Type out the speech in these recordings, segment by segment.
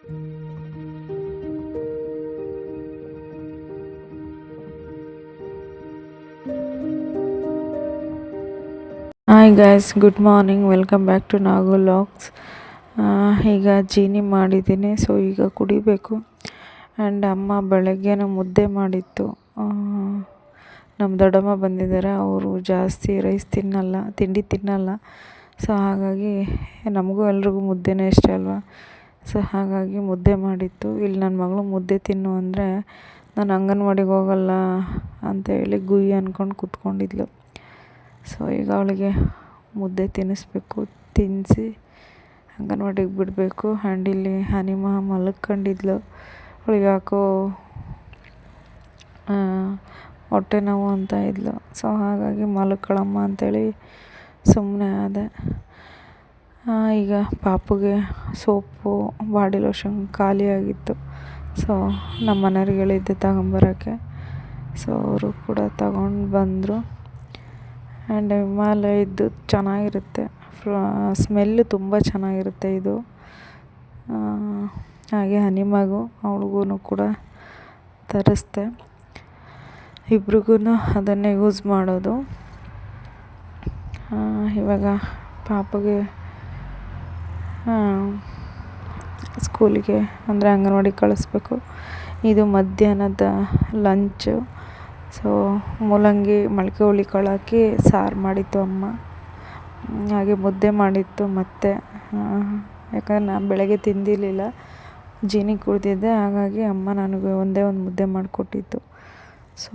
Hi guys, good morning. Welcome back to Nagu logs. ಈಗ ಜೀನಿ ಮಾಡಿದ್ದೀನಿ, ಸೊ ಈಗ ಕುಡಿಬೇಕು. ಆ್ಯಂಡ್ ಅಮ್ಮ ಬೆಳಗ್ಗೆನ ಮುದ್ದೆ ಮಾಡಿತ್ತು. ನಮ್ಮ ದೊಡ್ಡಮ್ಮ ಬಂದಿದ್ದಾರೆ, ಅವರು ಜಾಸ್ತಿ ರೈಸ್ ತಿಂಡಿ ತಿನ್ನಲ್ಲ. ಸೊ ಹಾಗಾಗಿ ನಮಗೂ ಎಲ್ರಿಗೂ ಮುದ್ದೆನೇ ಇಷ್ಟ ಅಲ್ವಾ. ಸೊ ಹಾಗಾಗಿ ಮುದ್ದೆ ಮಾಡಿತ್ತು. ಇಲ್ಲಿ ನನ್ನ ಮಗಳು ಮುದ್ದೆ ತಿನ್ನು ಅಂದರೆ ನಾನು ಅಂಗನವಾಡಿಗೆ ಹೋಗಲ್ಲ ಅಂತೇಳಿ ಗುಯ್ಯಿ ಅಂದ್ಕೊಂಡು ಕೂತ್ಕೊಂಡಿದ್ಲು. ಸೊ ಈಗ ಅವಳಿಗೆ ಮುದ್ದೆ ತಿನ್ನಿಸ್ಬೇಕು, ತಿನ್ನಿಸಿ ಅಂಗನವಾಡಿಗೆ ಬಿಡಬೇಕು. ಆ್ಯಂಡ್ ಇಲ್ಲಿ ಹನಿಮಾ ಮಲ್ಕೊಂಡಿದ್ಲು. ಅವಳಿಗೆ ಯಾಕೋ ಹೊಟ್ಟೆ ನೋವು ಅಂತ ಇದ್ಲು. ಸೊ ಹಾಗಾಗಿ ಮಲ್ಕೊಳ್ಳಮ್ಮ ಅಂಥೇಳಿ ಸುಮ್ಮನೆ ಆದೆ. ಈಗ ಪಾಪುಗೆ ಸೋಪು, ಬಾಡಿ ಲೋಷನ್ ಖಾಲಿಯಾಗಿತ್ತು. ಸೊ ನಮ್ಮ ಮನೆಯವ್ರಿಗೆ ಹೇಳಿದ್ದೆ ತಗೊಂಬರೋಕ್ಕೆ. ಸೊ ಅವರು ಕೂಡ ತಗೊಂಡು ಬಂದರು. ಆ್ಯಂಡ್ ಹಿಮಾಲಯದ್ದು ಚೆನ್ನಾಗಿರುತ್ತೆ, ಸ್ಮೆಲ್ಲು ತುಂಬ ಚೆನ್ನಾಗಿರುತ್ತೆ ಇದು. ಹಾಗೆ ಹನಿಮಗೂ ಅವಳಿಗೂ ಕೂಡ ತರಿಸ್ದೆ. ಇಬ್ರಿಗೂ ಅದನ್ನೇ ಯೂಸ್ ಮಾಡೋದು. ಇವಾಗ ಪಾಪಗೆ ಸ್ಕೂಲಿಗೆ ಅಂದರೆ ಅಂಗನವಾಡಿಗೆ ಕಳಿಸ್ಬೇಕು. ಇದು ಮಧ್ಯಾಹ್ನದ ಲಂಚು. ಸೊ ಮೂಲಂಗಿ ಮೊಳಕೆ ಹುಳಿ ಕಾಳು ಹಾಕಿ ಸಾರು ಮಾಡಿತ್ತು ಅಮ್ಮ. ಹಾಗೆ ಮುದ್ದೆ ಮಾಡಿತ್ತು ಮತ್ತು ಯಾಕಂದರೆ ನಾನು ಬೆಳಗ್ಗೆ ತಿಂದಿರಲಿಲ್ಲ, ಜೀನಿ ಕುಡಿದಿದ್ದೆ. ಹಾಗಾಗಿ ಅಮ್ಮ ನನಗೆ ಒಂದೇ ಒಂದು ಮುದ್ದೆ ಮಾಡಿಕೊಟ್ಟಿತ್ತು. ಸೊ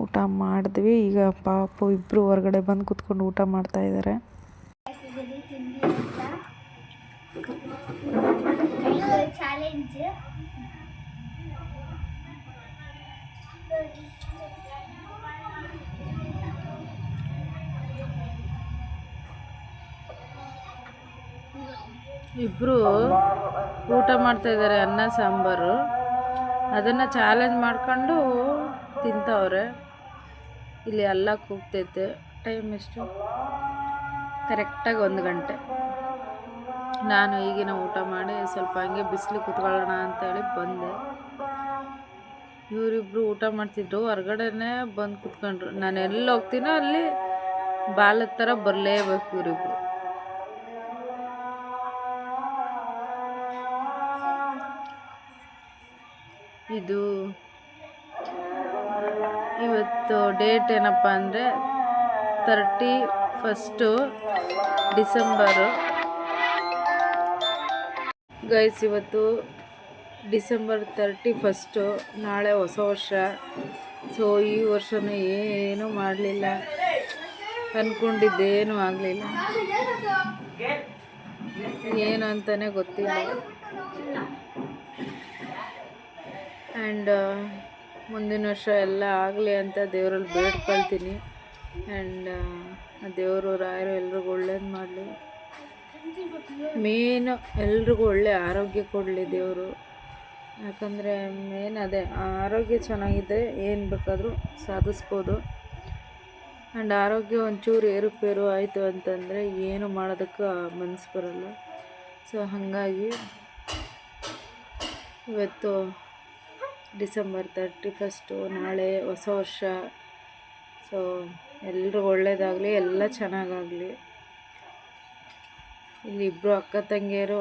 ಊಟ ಮಾಡಿದ್ವಿ. ಈಗ ಪಾಪು ಇಬ್ಬರು ಹೊರಗಡೆ ಬಂದು ಕೂತ್ಕೊಂಡು ಊಟ ಮಾಡ್ತಾಯಿದ್ದಾರೆ. ಇಬ್ಬರು ಊಟ ಮಾಡ್ತಾಯಿದ್ದಾರೆ, ಅನ್ನ ಸಾಂಬಾರು. ಅದನ್ನು ಚಾಲೆಂಜ್ ಮಾಡ್ಕೊಂಡು ತಿಂತವ್ರೆ. ಇಲ್ಲಿ ಎಲ್ಲ ಕೂಗ್ತೈತೆ. ಟೈಮ್ ಎಷ್ಟು? ಕರೆಕ್ಟಾಗಿ 1 ಗಂಟೆ. ನಾನು ಈಗಿನ ಊಟ ಮಾಡಿ ಸ್ವಲ್ಪ ಹಂಗೆ ಬಿಸಿಲು ಕೂತ್ಕೊಳ್ಳೋಣ ಅಂತೇಳಿ ಬಂದೆ. ಇವರಿಬ್ಬರು ಊಟ ಮಾಡ್ತಿದ್ರು, ಹೊರ್ಗಡೆನೇ ಬಂದು ಕೂತ್ಕೊಂಡ್ರು. ನಾನು ಎಲ್ಲಿ ಹೋಗ್ತೀನೋ ಅಲ್ಲಿ ಬಾಲದ ಥರ ಬರಲೇಬೇಕು ಇವರಿಬ್ಬರು. ಇದು ಇವತ್ತು ಡೇಟ್ ಏನಪ್ಪ ಅಂದರೆ 31 ಡಿಸೆಂಬರು. ಗೈಸ್, ಇವತ್ತು ಡಿಸೆಂಬರ್ 31. ನಾಳೆ ಹೊಸ ವರ್ಷ. ಸೊ ಈ ವರ್ಷವೂ ಏನೂ ಮಾಡಲಿಲ್ಲ, ಅಂದ್ಕೊಂಡಿದ್ದೇನೂ ಆಗಲಿಲ್ಲ. ಏನು ಅಂತಲೇ ಗೊತ್ತಿಲ್ಲ. ಆ್ಯಂಡ್ ಮುಂದಿನ ವರ್ಷ ಎಲ್ಲ ಆಗಲಿ ಅಂತ ದೇವರಲ್ಲಿ ಬೇಡ್ಕೊಳ್ತೀನಿ. ಆ್ಯಂಡ್ ದೇವರು ರಾಯರು ಎಲ್ರಿಗೂ ಒಳ್ಳೇದು ಮಾಡಲಿ. ಮೇನು ಎಲ್ರಿಗೂ ಒಳ್ಳೆ ಆರೋಗ್ಯ ಕೊಡಲಿ ದೇವರು. ಯಾಕಂದರೆ ಮೇನ್ ಅದೇ, ಆರೋಗ್ಯ ಚೆನ್ನಾಗಿದೆ ಏನು ಬೇಕಾದರೂ ಸಾಧಿಸ್ಬೋದು. ಆ್ಯಂಡ್ ಆರೋಗ್ಯ ಒಂಚೂರು ಏರುಪೇರು ಆಯಿತು ಅಂತಂದರೆ ಏನು ಮಾಡೋದಕ್ಕೆ ಮನಸ್ಸು ಬರೋಲ್ಲ. ಸೊ ಹಾಗಾಗಿ ಇವತ್ತು ಡಿಸೆಂಬರ್ 31, ನಾಳೆ ಹೊಸ ವರ್ಷ. ಸೊ ಎಲ್ರಿಗೂ ಒಳ್ಳೆಯದಾಗಲಿ, ಎಲ್ಲ ಚೆನ್ನಾಗಾಗಲಿ. ಇಲ್ಲಿ ಇಬ್ಬರು ಅಕ್ಕ ತಂಗಿಯರು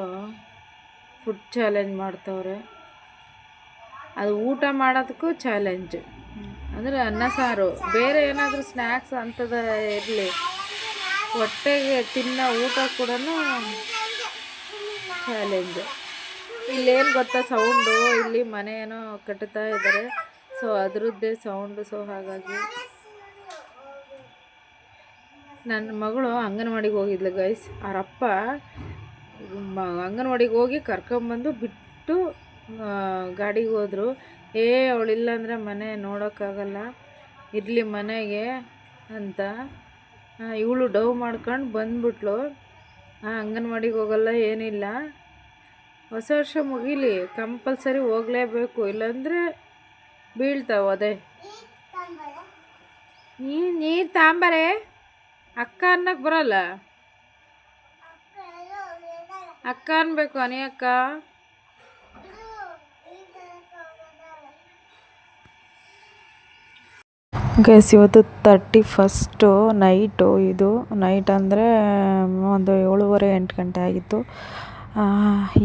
ಫುಡ್ ಚಾಲೆಂಜ್ ಮಾಡ್ತವ್ರೆ. ಅದು ಊಟ ಮಾಡೋದಕ್ಕೂ ಚಾಲೆಂಜ್. ಅಂದರೆ ಅನ್ನ ಸಾರು, ಬೇರೆ ಏನಾದರೂ ಸ್ನ್ಯಾಕ್ಸ್ ಅಂಥದ್ದು ಇರಲಿ, ಹೊಟ್ಟೆಗೆ ತಿನ್ನೋ ಊಟ ಕೂಡ ಚಾಲೆಂಜ್. ಇಲ್ಲೇನು ಗೊತ್ತಾ ಸೌಂಡು, ಇಲ್ಲಿ ಮನೆ ಏನೋ ಕಟ್ಟುತ್ತಾ ಇದ್ದಾರೆ. ಸೊ ಅದರದ್ದೇ ಸೌಂಡು. ಸೊ ಹಾಗಾಗಿ ನನ್ನ ಮಗಳು ಅಂಗನವಾಡಿಗೆ ಹೋಗಿದ್ಲು ಗೈಸ್. ಅವರಪ್ಪ ಅಂಗನವಾಡಿಗೆ ಹೋಗಿ ಕರ್ಕೊಂಬಂದು ಬಿಟ್ಟು ಗಾಡಿಗೆ ಹೋದರು. ಅವಳಿಲ್ಲ ಅಂದರೆ ಮನೆ ನೋಡೋಕ್ಕಾಗಲ್ಲ, ಇರಲಿ ಮನೆಗೆ ಅಂತ ಇವಳು ಡವ್ ಮಾಡ್ಕೊಂಡು ಬಂದ್ಬಿಟ್ಲು. ಅಂಗನವಾಡಿಗೆ ಹೋಗಲ್ಲ, ಏನಿಲ್ಲ, ಹೊಸ ವರ್ಷ ಮುಗೀಲಿ, ಕಂಪಲ್ಸರಿ ಹೋಗಲೇಬೇಕು, ಇಲ್ಲಾಂದರೆ ಬೀಳ್ತಾವೆ. ಅದೇ ನೀರು ತಾಂಬರೆ ಅಕ್ಕ ಅನ್ನಕ್ಕೆ ಬರಲ್ಲ, ಅಕ್ಕ ಅನ್ಬೇಕು. ಅಕ್ಕ ಗೈಸ್ ಇವತ್ತು 31 ನೈಟು, ಇದು ನೈಟ್ ಅಂದರೆ ಒಂದು 7:30-8 ಗಂಟೆ ಆಗಿತ್ತು.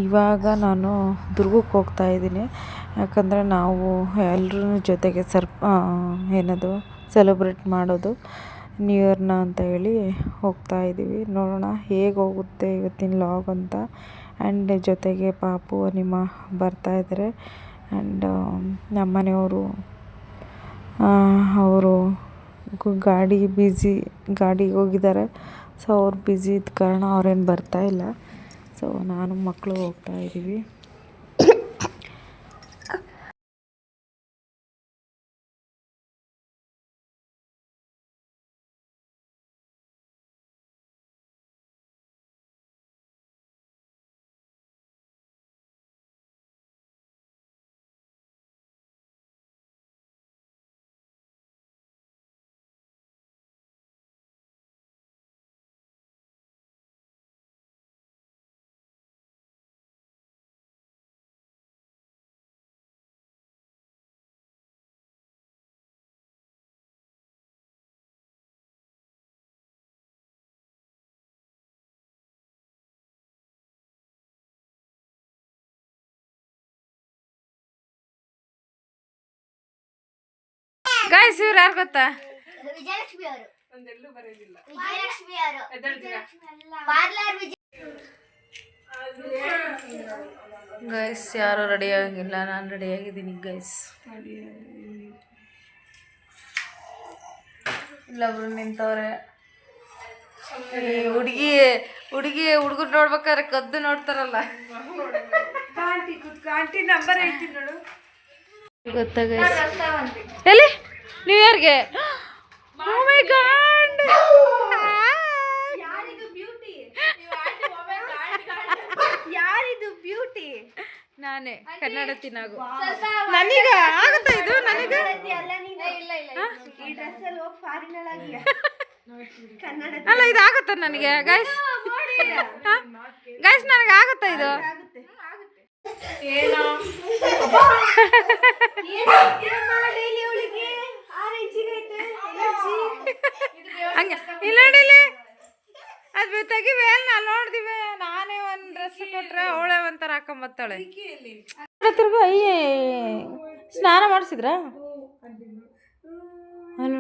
ಇವಾಗ ನಾನು ದುರ್ಗಕ್ಕೆ ಹೋಗ್ತಾಯಿದ್ದೀನಿ. ಯಾಕಂದರೆ ನಾವು ಎಲ್ಲರೂ ಜೊತೆಗೆ ಏನದು ಸೆಲೆಬ್ರೇಟ್ ಮಾಡೋದು ನ್ಯೂ ಇಯರ್ನ ಅಂತ ಹೇಳಿ ಹೋಗ್ತಾಯಿದ್ದೀವಿ. ನೋಡೋಣ ಹೇಗೆ ಹೋಗುತ್ತೆ ಇವತ್ತಿನ ಲಾಗ್ ಅಂತ. ಆ್ಯಂಡ್ ಜೊತೆಗೆ ಪಾಪು ನಿಮ್ಮ ಬರ್ತಾಯಿದ್ದಾರೆ. ಆ್ಯಂಡ್ ನಮ್ಮನೆಯವರು ಅವರು ಗಾಡಿಗೆ ಹೋಗಿದ್ದಾರೆ. ಸೊ ಅವ್ರು ಬ್ಯುಸಿ ಇದ್ದ ಕಾರಣ ಅವ್ರೇನು ಬರ್ತಾಯಿಲ್ಲ. ಸೊ ನಾನು ಮಕ್ಕಳು ಹೋಗ್ತಾಯಿದ್ದೀವಿ. ಗೈಸ್ ಇವ್ರು ಯಾರು ಗೊತ್ತಾ? ವಿಜಯಲಕ್ಷ್ಮಿ ಅವರು. ಗೈಸ್ ಯಾರು ರೆಡಿ ಆಗಿಲ್ಲ, ನಾನು ರೆಡಿ ಆಗಿದ್ದೀನಿ ಗೈಸ್. ಇಲ್ಲೊಬ್ರು ನಿಂತವ್ರೆ. ಹುಡುಗಿ ಹುಡುಗರು ನೋಡ್ಬೇಕಾದ್ರೆ ಕದ್ದು ನೋಡ್ತಾರಲ್ಲ, ಗೊತ್ತಾ ಗೈಸ್? ಎಲ್ಲಿ ನ್ಯೂ ಇಯರ್ಗೆ? ಓ ಮೈ ಗಾಡ್, ಯಾರಿದು ಬ್ಯೂಟಿ? ನಾನೇ ಕನ್ನಡತಿ ನಾವು. ನನಗ ಆಗುತ್ತಾ ಇದು? ನನಗ ಅಲ್ಲ ಇದು ಆಗುತ್ತಾ ನನಗೆ ಗೈಸ್? ಗೈಸ್ ನನಗೆ ಆಗುತ್ತಾ ಇದು? ಹಂಗೆ ಇಲ್ಲ ನೋಡಿಲಿ, ಅದು ತೆಗಿವೆ ನಾ ನೋಡ್ದಿವೆ. ನಾನೇ ಒಂದು ಡ್ರೆಸ್ ಕೊಟ್ರೆ ಅವಳೆ ಒಂಥರ ಹಾಕೊಂಬತ್ತಾಳೆ. ತಿರ್ಗು ಅಯ್ಯೇ ಸ್ನಾನ ಮಾಡಿಸಿದ್ರ? ಅಲ್ಲ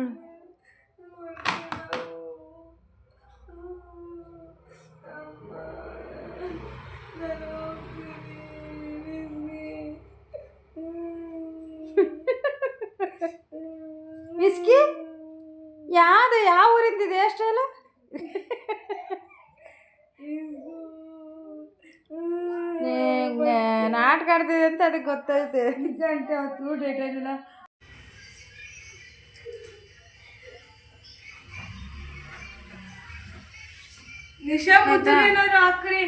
ಇಸ್ಕಿ ಯಾವ್ದು ಯಾವ ಊರಿಂದಿದೆ ಅಷ್ಟೇ ಅಲ್ಲ? ನಾಟಕ ಆಡ್ತಿದೆ ಅಂತ ಅದಕ್ಕೆ ಗೊತ್ತೈತೆ. ನಿಜ ಅಂತ ಅವತ್ತು ಡೇಟ್ ಆಗಿಲ್ಲ. ನಿಶಾ ಮುದ್ದಿನೇನಾದ್ರು ಹಾಕ್ರಿ.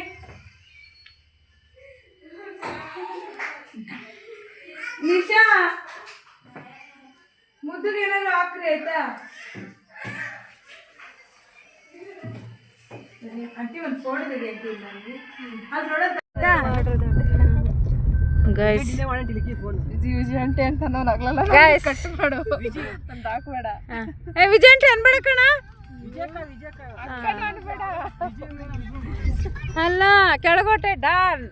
ನಿಶಾ ಮುದ್ದಿಗೆ ಏನಾದ್ರು ಹಾಕ್ರಿ ಆಯ್ತಾ? ಅಂಟಿ ಒಂದು ಫೋಟೋ ತೆಗಿ ಗೈಸ್. ವಿಜಯಂಟಿ ಅಂತ ನೋಡಲ್ಲ ಗೈಸ್, ಮಾಡು ಅಂತ ಹಾಕ್ಬೇಡ. ವಿಜಯಂಟಿ ಅನ್ಬೇಡ ಕಣ, ಅಲ್ಲ ಕೆಳಗೋಟೆ ಡಾನ್.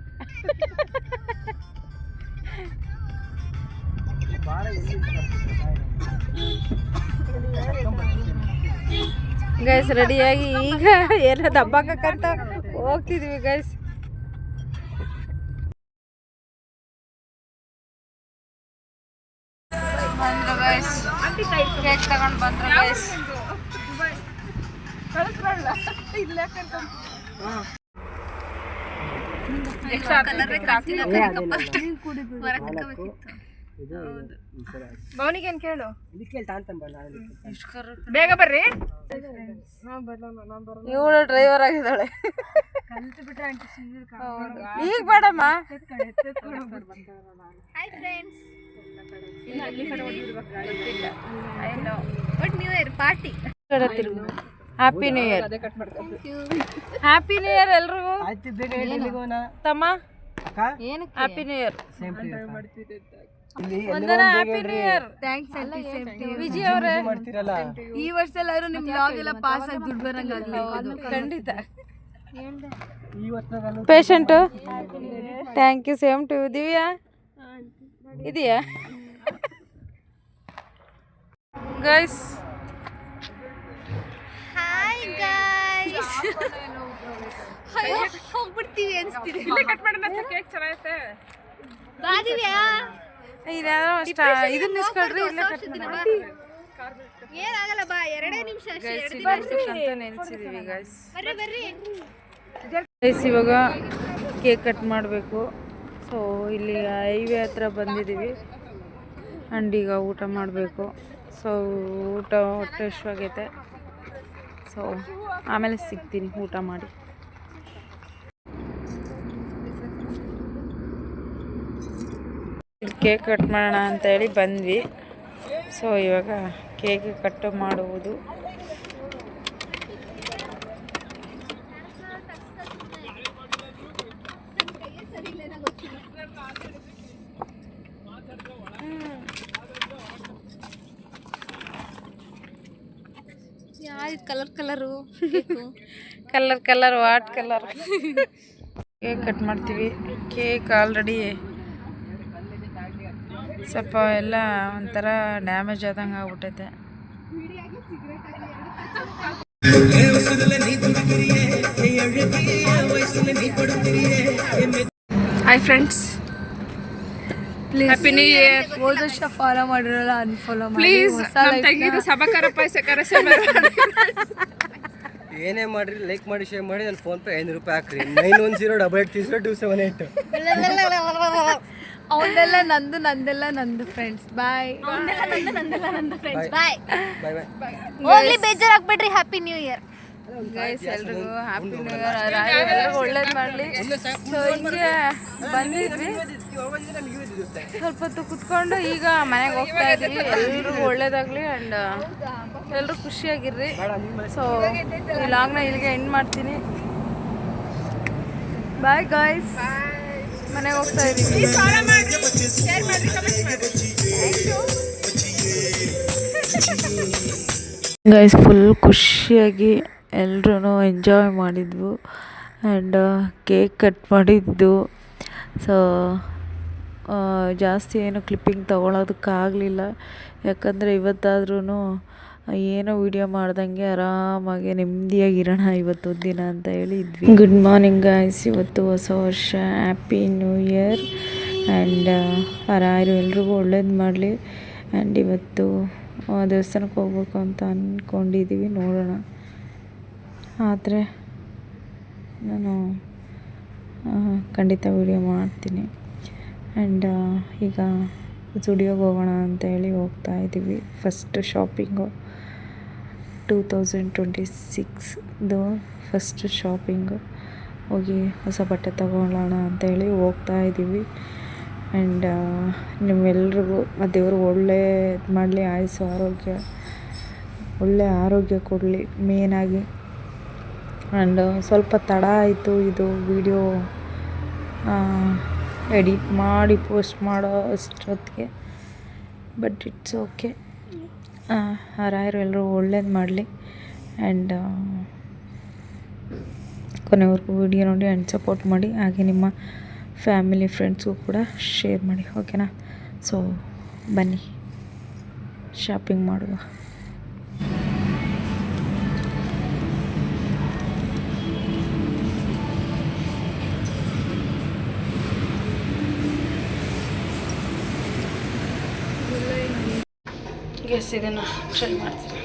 ಗೈಸ್ ರೆಡಿಯಾಗಿ ಈಗ ಏನೋ ದಬ್ಬಾಕಂತ ಹೋಗ್ತಿದ್ವಿ ಗೈಸ್. ಬಂದ್ರು ಗೈಸ್, ಕೇಕ್ ತಗೊಂಡು ಬಂದ್ರು ಗೈಸ್. ಭವನಿಗೇನು ಕೇಳು, ಬೇಗ ಬರ್ರಿ. ಇವಳು ಡ್ರೈವರ್ ಆಗಿದ್ದಾಳೆ. ಈಗ ಬೇಡಮ್ಮ. New year party. Happy new year. Happy new year ಎಲ್ರಿಗೂ. ತಮ್ಮ ಏನು ಹ್ಯಾಪಿ ನ್ಯೂ ಇಯರ್. ಒಂದರ ಹ್ಯಾಪಿ ನ್ಯೂ ಇಯರ್. ವಿಜಯ್ ಅವರೇ ಈ ವರ್ಷ ಎಲ್ಲರೂ ನಿಮ್ ಬ್ಲಾಗ್ ಎಲ್ಲ ಪಾಸ್ ಆಗಿ ದುಡ್ಡು ಬರಂಗಾಗ್ಲಿ. ಖಂಡಿತ. Patient thank you. Same to Divya ಇದೆಯಾ ಗೈಸ್? Hi guys. ಹೋಗ್ಬಿಡ್ತೀವಿ ಅನ್ಸ್ತಿದೆ. ಬಾ ದಿವ್ಯಾ. ಇದನ್ನ ಇಸ್ಕೊಳ್ರಿ. ಏನಾಗಲ್ಲ ಬಾ, 2 ನಿಮಿಷ ನೆನ್ಸಿದೀವಿ ಗೈಸ್. ಬರ್ರಿ. ಗೈಸ್ ಇವಾಗ ಕೇಕ್ ಕಟ್ ಮಾಡಬೇಕು. ಸೊ ಇಲ್ಲಿ ಹೈವೇ ಹತ್ರ ಬಂದಿದ್ದೀವಿ ಆ್ಯಂಡ್ ಈಗ ಊಟ ಮಾಡಬೇಕು. ಸೊ ಊಟ ಹೊಟ್ಟೆ ಹಶ್ವಾಗೈತೆ. ಸೊ ಆಮೇಲೆ ಸಿಗ್ತೀನಿ ಊಟ ಮಾಡಿ. ಕೇಕ್ ಕಟ್ ಮಾಡೋಣ ಅಂತ ಹೇಳಿ ಬಂದ್ವಿ. ಸೊ ಇವಾಗ ಕೇಕ್ ಕಟ್ ಮಾಡುವುದು. Colour what colour cake cut ಮಾಡ್ತೀವಿ. ಕೇಕ್ ಆಲ್ರೆಡಿ ಸ್ವಲ್ಪ ಎಲ್ಲ ಒಂಥರ ಡ್ಯಾಮೇಜ್ ಆದಂಗೆ ಆಗ್ಬಿಟ್ಟೈತೆ. Hi friends, happy new year. ಹೋದ ವರ್ಷ ಫಾಲೋ ಮಾಡಿರಲ್ಲ ಅನ್ಫಾಲೋ ಮಾಡಿ. ಪ್ಲೀಸ್ ಸಬಕರ ಪಾಯಸ ಕರೆಸ ಏನೇ ಮಾಡ್ರಿ ಲೈಕ್ ಮಾಡಿ ಶೇರ್ ಮಾಡಿ. ನನ್ನ ಫೋನ್ ಪೇ 500 ರೂಪಾಯಿ ಹಾಕ್ರಿ. 9108302778. ಅವನ್ನೆಲ್ಲ ನಂದು, ನಂದೆಲ್ಲ ನಂದು ಫ್ರೆಂಡ್ಸ್. ಬಾಯ್. ಬಾಯ್. ಹೋಗ್ಲಿ, ಬೇಜಾರಾಗ್ಬೇಡ್ರಿ. Happy new year guys. ಎಲ್ರಿಗೂ ಹ್ಯಾಪಿ ನ್ಯೂ ಇಯರ್. ಎಲ್ಲರಿಗೂ ಒಳ್ಳೇದು ಮಾಡಲಿ. ಸೊ ಹಿಂಗೆ ಬಂದಿದ್ವಿ, ಸ್ವಲ್ಪ ಹೊತ್ತು ಕುತ್ಕೊಂಡು ಈಗ ಮನೆಗೆ ಹೋಗ್ತಾ ಇದ್ದೀವಿ. ಎಲ್ರಿಗೂ ಒಳ್ಳೇದಾಗಲಿ ಆ್ಯಂಡ್ ಎಲ್ಲರೂ ಖುಷಿಯಾಗಿರ್ರಿ. ಸೊ ಈ ಲಾಗ್ನ ಇಲ್ಲಿಗೆ ಎಂಡ್ ಮಾಡ್ತೀನಿ. Bye guys. ಮನೆಗೆ ಹೋಗ್ತಾ ಇದ್ದೀವಿ. ಗೈಸ್ ಫುಲ್ ಖುಷಿಯಾಗಿ ಎಲ್ಲರೂ ಎಂಜಾಯ್ ಮಾಡಿದ್ವು ಆ್ಯಂಡ್ ಕೇಕ್ ಕಟ್ ಮಾಡಿದ್ದು. ಸೊ ಜಾಸ್ತಿ ಏನು ಕ್ಲಿಪ್ಪಿಂಗ್ ತೊಗೊಳೋದಕ್ಕಾಗಲಿಲ್ಲ, ಯಾಕಂದರೆ ಇವತ್ತಾದ್ರೂ ಏನೋ ವಿಡಿಯೋ ಮಾಡ್ದಂಗೆ ಆರಾಮಾಗಿ ನೆಮ್ಮದಿಯಾಗಿರೋಣ ಇವತ್ತೊಂದು ದಿನ ಅಂತ ಹೇಳಿ ಇದ್ವಿ. Good morning guys. ಇವತ್ತು ಹೊಸ ವರ್ಷ, ಹ್ಯಾಪಿ ನ್ಯೂ ಇಯರ್ ಆ್ಯಂಡ್ ಯಾರು ಎಲ್ರಿಗೂ ಒಳ್ಳೇದು ಮಾಡಲಿ. ಆ್ಯಂಡ್ ಇವತ್ತು ದೇವಸ್ಥಾನಕ್ಕೆ ಹೋಗ್ಬೇಕು ಅಂತ ಅಂದ್ಕೊಂಡಿದ್ದೀವಿ, ನೋಡೋಣ. ಆದರೆ ನಾನು ಖಂಡಿತ ವಿಡಿಯೋ ಮಾಡ್ತೀನಿ. ಆ್ಯಂಡ್ ಈಗ ಸ್ಟುಡಿಯೋಗೆ ಹೋಗೋಣ ಅಂತ ಹೇಳಿ ಹೋಗ್ತಾ ಇದ್ದೀವಿ. ಫಸ್ಟ್ ಶಾಪಿಂಗು 2026ದು ಫಸ್ಟ್ ಶಾಪಿಂಗು. ಹೋಗಿ ಹೊಸ ಬಟ್ಟೆ ತಗೊಳ್ಳೋಣ ಅಂತೇಳಿ ಹೋಗ್ತಾ ಇದ್ದೀವಿ. ಆ್ಯಂಡ್ ನಿಮ್ಮೆಲ್ರಿಗೂ ಆ ದೇವರು ಒಳ್ಳೇದು ಮಾಡಲಿ, ಆಯುಸ್ಸು ಆರೋಗ್ಯ, ಒಳ್ಳೆ ಆರೋಗ್ಯ ಕೊಡಲಿ ಮೇನಾಗಿ. ಆ್ಯಂಡ್ ಸ್ವಲ್ಪ ತಡ ಆಯಿತು ಇದು ವಿಡಿಯೋ ಎಡಿಟ್ ಮಾಡಿ ಪೋಸ್ಟ್ ಮಾಡೋ ಅಷ್ಟೊತ್ತಿಗೆ, ಬಟ್ ಇಟ್ಸ್ ಓಕೆ. ಯಾರು ಎಲ್ಲರೂ ಒಳ್ಳೇದು ಮಾಡಲಿ. ಆ್ಯಂಡ್ ಕೊನೆವರೆಗೂ ವಿಡಿಯೋ ನೋಡಿ ಆ್ಯಂಡ್ ಸಪೋರ್ಟ್ ಮಾಡಿ. ಹಾಗೆ ನಿಮ್ಮ ಫ್ಯಾಮಿಲಿ ಫ್ರೆಂಡ್ಸ್ಗೂ ಕೂಡ ಶೇರ್ ಮಾಡಿ, ಓಕೆನಾ? ಸೊ ಬನ್ನಿ ಶಾಪಿಂಗ್ ಮಾಡುವ. ಗೆಸ್ ಇದನ್ನು ಟ್ರೈ ಮಾಡ್ತೀನಿ.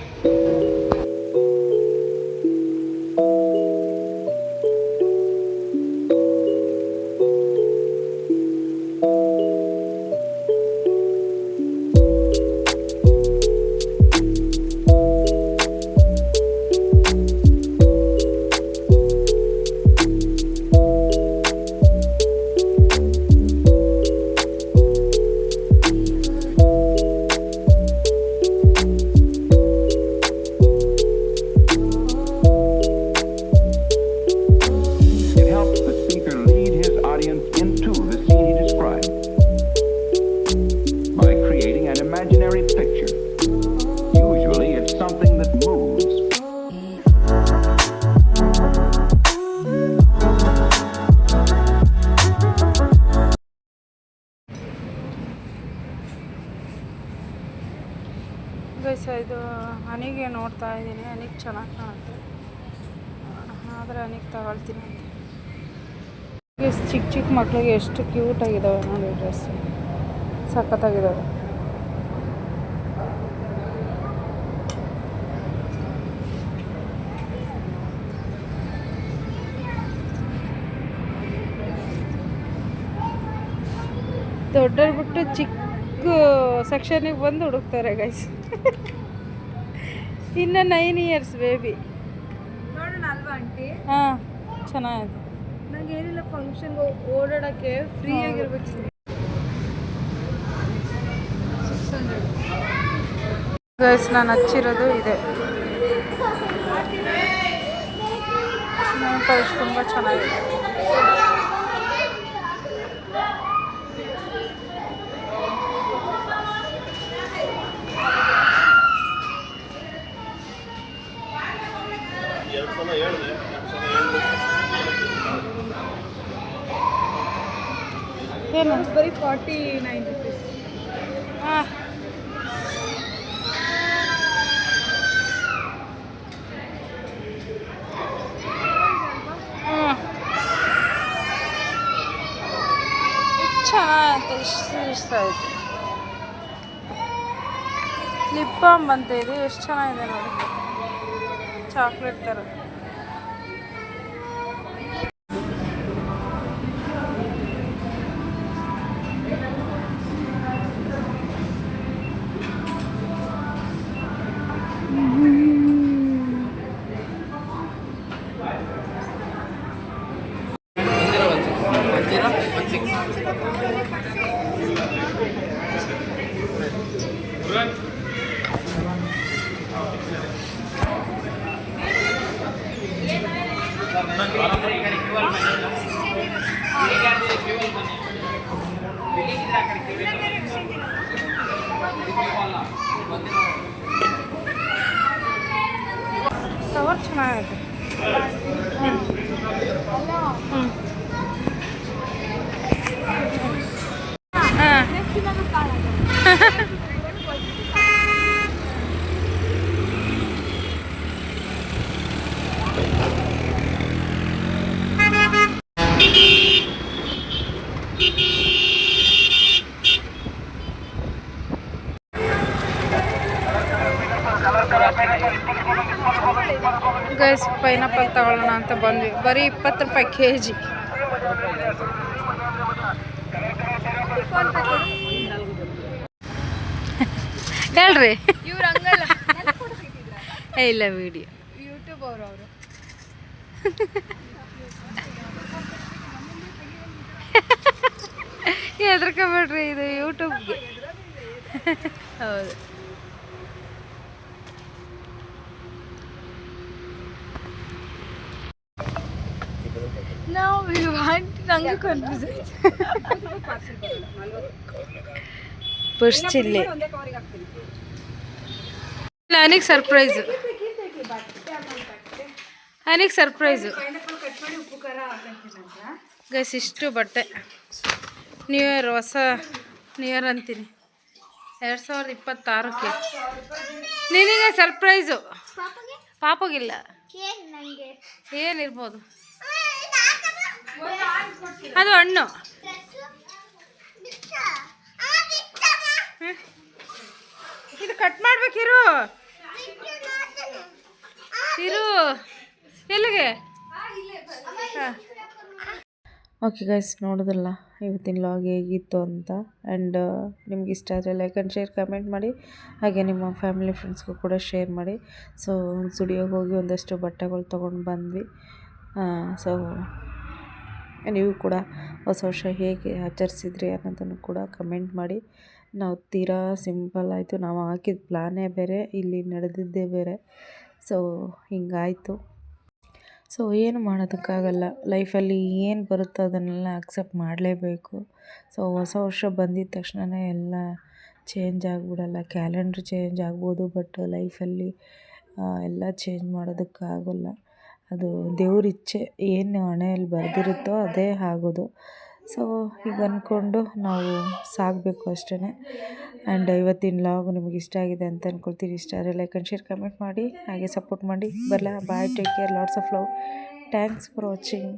ಗೈಸ್ ಇದು ಹನಿಗೆ ನೋಡ್ತಾ ಇದ್ದೀನಿ. ಹನಿಗೆ ಚೆನ್ನಾಗಿ ಕಾಣುತ್ತೆ, ಆದರೆ ಹನಿಗೆ ತಗೊಳ್ತೀನಿ ಅಂತ. ಚಿಕ್ಕ ಚಿಕ್ಕ ಮಕ್ಳಿಗೆ ಎಷ್ಟು ಕ್ಯೂಟ್ ಆಗಿದ್ದಾವೆ ನೋಡಿ, ಡ್ರೆಸ್ ಸಖತ್ತಾಗಿದ್ದಾವೆ. ದೊಡ್ಡವ್ರು ಬಿಟ್ಟು ಚಿಕ್ಕ ಸೆಕ್ಷನಿಗೆ ಬಂದು ಹುಡುಕ್ತಾರೆ ಗೈಸ್. ಇನ್ನು 9 ಇಯರ್ಸ್ ಬೇಬಿ. ನೋಡೋಣ ಅಲ್ವಾ ಆಂಟಿ? ಹಾಂ, ಚೆನ್ನಾಗಿದೆ. ನಂಗೆ ಏನಿಲ್ಲ, ಫಂಕ್ಷನ್ಗೆ ಓಡಾಡೋಕ್ಕೆ ಫ್ರೀ ಆಗಿರ್ಬೇಕು. ಗೈಸ್ ನಾನು ಹಚ್ಚಿರೋದು ಇದೆ. ಪ್ರೈಸ್ ತುಂಬ ಚೆನ್ನಾಗಿದೆ. ಏನು ಬರೀ 49 rupees. ಹಾಂ, ಚೆನ್ನಾಗಿ ಇಷ್ಟ ಆಯಿತು. ಲಿಪ್ ಬಾಮ್ ಬಂತ ಇದು, ಎಷ್ಟು ಚೆನ್ನಾಗಿದೆ ನೋಡಿ, ಚಾಕ್ಲೇಟ್ ಥರ. ಕವರ್ ಚೆನ್ನಾಗಿದೆ. ಗೈಸ್ ಪೈನಾಪಲ್ ತಗೊಳ್ಳೋಣ ಅಂತ ಬಂದ್ವಿ. ಬರೀ 20 ರೂಪಾಯಿ kg. ಹೇಳ್ರಿ. ಇವ್ರು ಹಂಗಲ್ಲ, ಇಲ್ಲ ವಿಡಿಯೋ ಯೂಟ್ಯೂಬ್ ಅವರು ಹೆದರ್ಕೊಬೇಡ್ರಿ, ಇದು ಯೂಟ್ಯೂಬ್ಗೆ. ಹೌದು. ನಾವು ನಂಗೆ ಕನ್ಫ್ಯೂಸ್ ಆಯ್ತು. ಬಸ್ ಚಿಲ್ಲಿ ನನಗೆ ಸರ್ಪ್ರೈಸು, ನನಗೆ ಸರ್ಪ್ರೈಸು ಗೈಸ್. ಇಷ್ಟು ಬಟ್ಟೆ ನ್ಯೂ ಇಯರ್, ಹೊಸ ನ್ಯೂ ಇಯರ್ ಅಂತೀನಿ, 2026ಕ್ಕೆ ನಿನಗೆ ಸರ್ಪ್ರೈಸು. ಪಾಪಗಿಲ್ಲ, ಏನಿರ್ಬೋದು ಅದು ಹಣ್ಣು. ಇದು ಕಟ್ ಮಾಡ್ಬೇಕಿರು, ಇರು. ಎಲ್ಲಿಗೆ? ಓಕೆ ಗೈಸ್, ನೋಡಿದ್ರಲ್ಲ ಇವತ್ತಿನ ಲಾಗ್ ಹೇಗಿತ್ತು ಅಂತ. ಆ್ಯಂಡ್ ನಿಮ್ಗೆ ಇಷ್ಟ ಆದರೆ ಲೈಕ್ ಆ್ಯಂಡ್ ಶೇರ್, ಕಮೆಂಟ್ ಮಾಡಿ. ಹಾಗೆ ನಿಮ್ಮ ಫ್ಯಾಮಿಲಿ ಫ್ರೆಂಡ್ಸ್ಗೂ ಕೂಡ ಶೇರ್ ಮಾಡಿ. ಸೊ ಸ್ಟುಡಿಯೋಗೆ ಹೋಗಿ ಒಂದಷ್ಟು ಬಟ್ಟೆಗಳು ತೊಗೊಂಡು ಬಂದ್ವಿ. ಸೊ ನೀವು ಕೂಡ ಹೊಸ ವರ್ಷ ಹೇಗೆ ಆಚರಿಸಿದ್ರಿ ಅನ್ನೋದನ್ನು ಕೂಡ ಕಮೆಂಟ್ ಮಾಡಿ. ನಾವು ತೀರಾ ಸಿಂಪಲ್ ಆಯಿತು, ನಾವು ಹಾಕಿದ ಪ್ಲಾನೇ ಬೇರೆ, ಇಲ್ಲಿ ನಡೆದಿದ್ದೇ ಬೇರೆ. ಸೊ ಹಿಂಗಾಯಿತು. ಸೊ ಏನು ಮಾಡೋದಕ್ಕಾಗಲ್ಲ, ಲೈಫಲ್ಲಿ ಏನು ಬರುತ್ತೋ ಅದನ್ನೆಲ್ಲ ಅಕ್ಸೆಪ್ಟ್ ಮಾಡಲೇಬೇಕು. ಸೊ ಹೊಸ ವರ್ಷ ಬಂದಿದ್ದ ತಕ್ಷಣವೇ ಎಲ್ಲ ಚೇಂಜ್ ಆಗಿಬಿಡಲ್ಲ. ಕ್ಯಾಲೆಂಡ್ರ್ ಚೇಂಜ್ ಆಗ್ಬೋದು, ಬಟ್ ಲೈಫಲ್ಲಿ ಎಲ್ಲ ಚೇಂಜ್ ಮಾಡೋದಕ್ಕಾಗಲ್ಲ. ಅದು ದೇವ್ರ ಇಚ್ಛೆ, ಏನು ಹಣೆಯಲ್ಲಿ ಬರೆದಿರುತ್ತೋ ಅದೇ ಆಗೋದು. ಸೊ ಈಗ ಅಂದ್ಕೊಂಡು ನಾವು ಸಾಗಬೇಕು ಅಷ್ಟೇ. ಆ್ಯಂಡ್ ಇವತ್ತಿನ ಲಾಗ್ ನಿಮಗೆ ಇಷ್ಟ ಆಗಿದೆ ಅಂತ ಅಂದ್ಕೊಳ್ತೀನಿ. ಇಷ್ಟ ಆದರೆ ಲೈಕ್ ಆ್ಯಂಡ್ ಶೇರ್ ಕಮೆಂಟ್ ಮಾಡಿ, ಹಾಗೆ ಸಪೋರ್ಟ್ ಮಾಡಿ. ಬರಲ್ಲ, bye, take care, lots of love, thanks for watching.